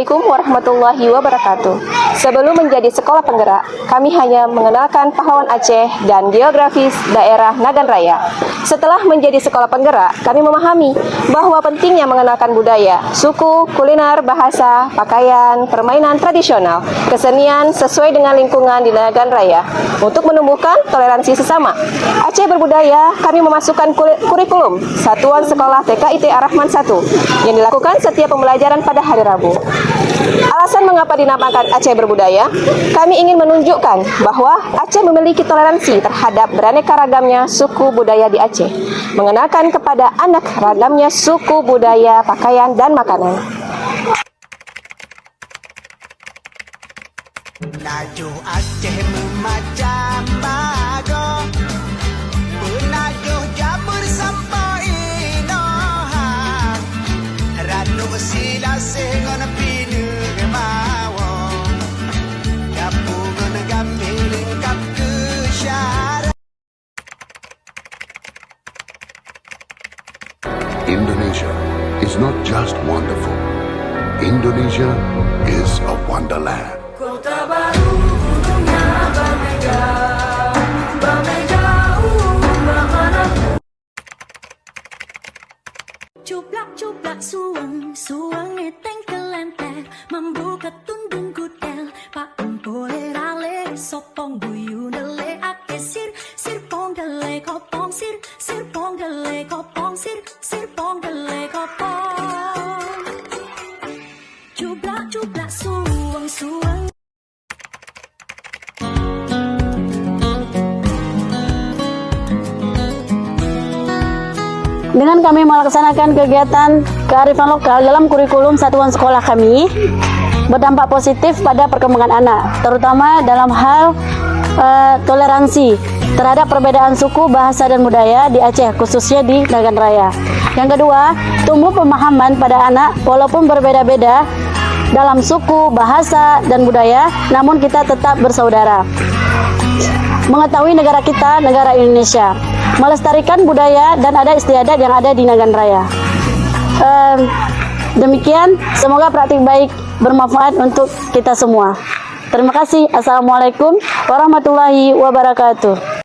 Assalamualaikum warahmatullahi wabarakatuh. Sebelum menjadi sekolah penggerak, kami hanya mengenalkan pahlawan Aceh dan geografis daerah Nagan Raya. Setelah menjadi sekolah penggerak, kami memahami bahwa pentingnya mengenalkan budaya, suku, kuliner, bahasa, pakaian, permainan tradisional, kesenian sesuai dengan lingkungan di Nagan Raya untuk menumbuhkan toleransi sesama. Aceh Berbudaya, kami memasukkan kurikulum Satuan Sekolah TKIT Ar-Rahman 1 yang dilakukan setiap pembelajaran pada hari Rabu. Alasan mengapa dinamakan Aceh Berbudaya, kami ingin menunjukkan bahwa Aceh memiliki toleransi terhadap beraneka ragamnya suku budaya di Aceh, mengenalkan kepada anak ragamnya suku budaya, pakaian, dan makanan. Najuh Aceh memacam bago, penajuh Jabur sampai Inoha, Ranu sila sengon pinu gemawo, Kapungan gamiling kap kesyara. Indonesia is not just wonderful. Indonesia is a wonderland. Kota baru gunungnya bermegah, bermegah. Cuplak-cuplak suang eteng kelenter, membuka tundung kutel, pak empole rale, sopong buyu dele ake sir pong dele kopong sir pong dele kopong sir pong dele kopong. Cuplak-cuplak suang. Dengan kami melaksanakan kegiatan kearifan lokal dalam kurikulum satuan sekolah kami, berdampak positif pada perkembangan anak, terutama dalam hal toleransi terhadap perbedaan suku, bahasa, dan budaya di Aceh, khususnya di Nagan Raya. Yang kedua, tumbuh pemahaman pada anak walaupun berbeda-beda dalam suku, bahasa, dan budaya, namun kita tetap bersaudara. Mengetahui negara kita, negara Indonesia, melestarikan budaya dan adat istiadat yang ada di Nagan Raya. Demikian, semoga praktik baik bermanfaat untuk kita semua. Terima kasih. Assalamualaikum warahmatullahi wabarakatuh.